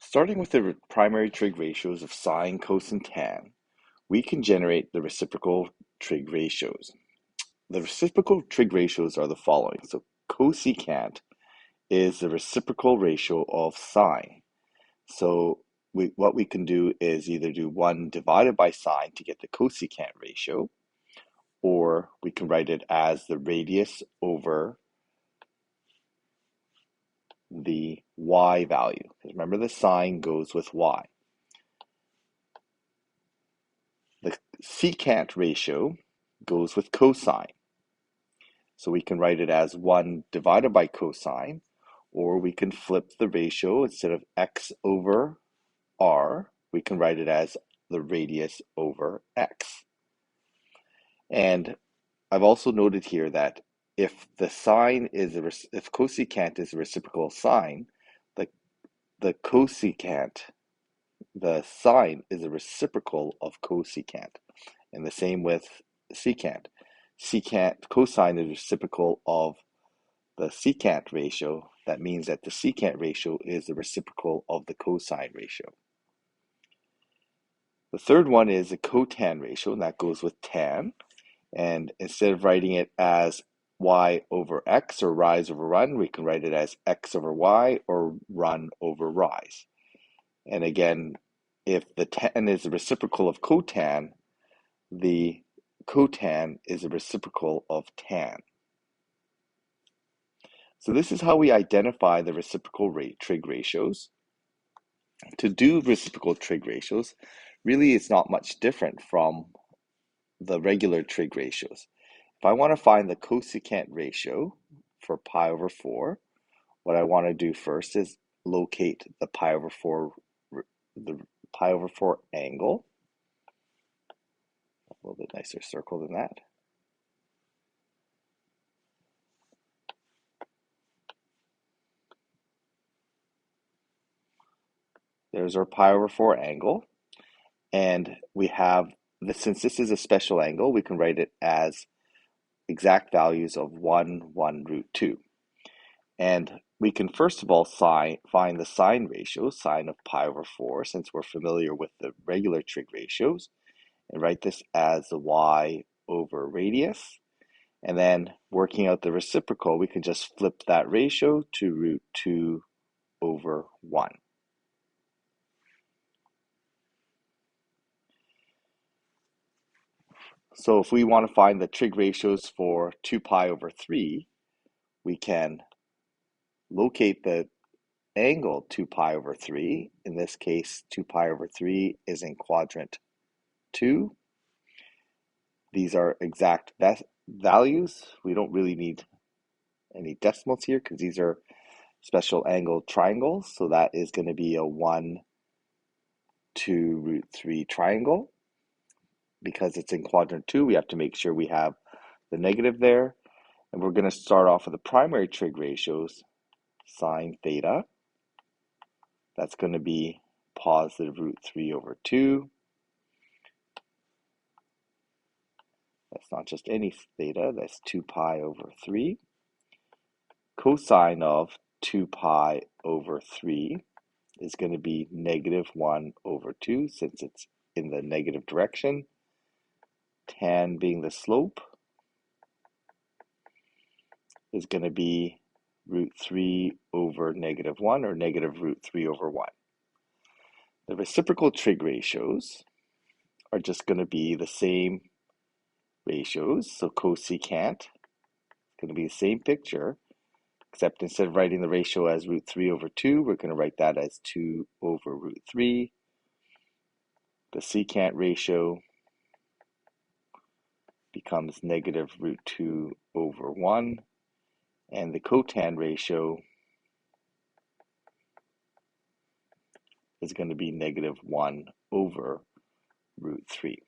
Starting with the primary trig ratios of sine, cos, and tan, we can generate the reciprocal trig ratios. The reciprocal trig ratios are the following. So cosecant is the reciprocal ratio of sine. So what we can do is either do 1 divided by sine to get the cosecant ratio, or we can write it as the radius over the y value. Because remember, the sine goes with y. The secant ratio goes with cosine. So we can write it as 1 divided by cosine, or we can flip the ratio. Instead of x over r, we can write it as the radius over x. And I've also noted here that if the sine is if cosecant is a reciprocal sine, the cosecant, the sine is a reciprocal of cosecant, and the same with secant. Cosine is reciprocal of the secant ratio. That means that the secant ratio is the reciprocal of the cosine ratio. The third one is the cotan ratio, and that goes with tan. And instead of writing it as y over x or rise over run, we can write it as x over y or run over rise. And again, if the tan is the reciprocal of cotan, the cotan is a reciprocal of tan. So this is how we identify the reciprocal trig ratios. To do reciprocal trig ratios, really it's not much different from the regular trig ratios. If I want to find the cosecant ratio for pi over 4, what I want to do first is locate the pi over 4 angle. A little bit nicer circle than that. There's our pi over 4 angle. And we have, since this is a special angle, we can write it as exact values of 1, 1 root 2. And we can first of all find the sine ratio, sine of pi over 4, since we're familiar with the regular trig ratios, and write this as the y over radius. And then working out the reciprocal, we can just flip that ratio to root 2 over 1. So if we want to find the trig ratios for 2 pi over 3, we can locate the angle 2 pi over 3. In this case, 2 pi over 3 is in quadrant 2. These are exact values. We don't really need any decimals here because these are special angle triangles. So that is going to be a 1, 2 root 3 triangle. Because it's in quadrant 2, we have to make sure we have the negative there. And we're going to start off with the primary trig ratios, sine theta. That's going to be positive root 3 over 2. That's not just any theta, that's 2 pi over 3. Cosine of 2 pi over 3 is going to be negative 1 over 2, since it's in the negative direction. Tan being the slope is going to be root 3 over negative 1, or negative root 3 over 1. The reciprocal trig ratios are just going to be the same ratios. So cosecant is going to be the same picture, except instead of writing the ratio as root 3 over 2, we're going to write that as 2 over root 3. The secant ratio becomes negative root 2 over 1. And the cotan ratio is going to be negative 1 over root 3.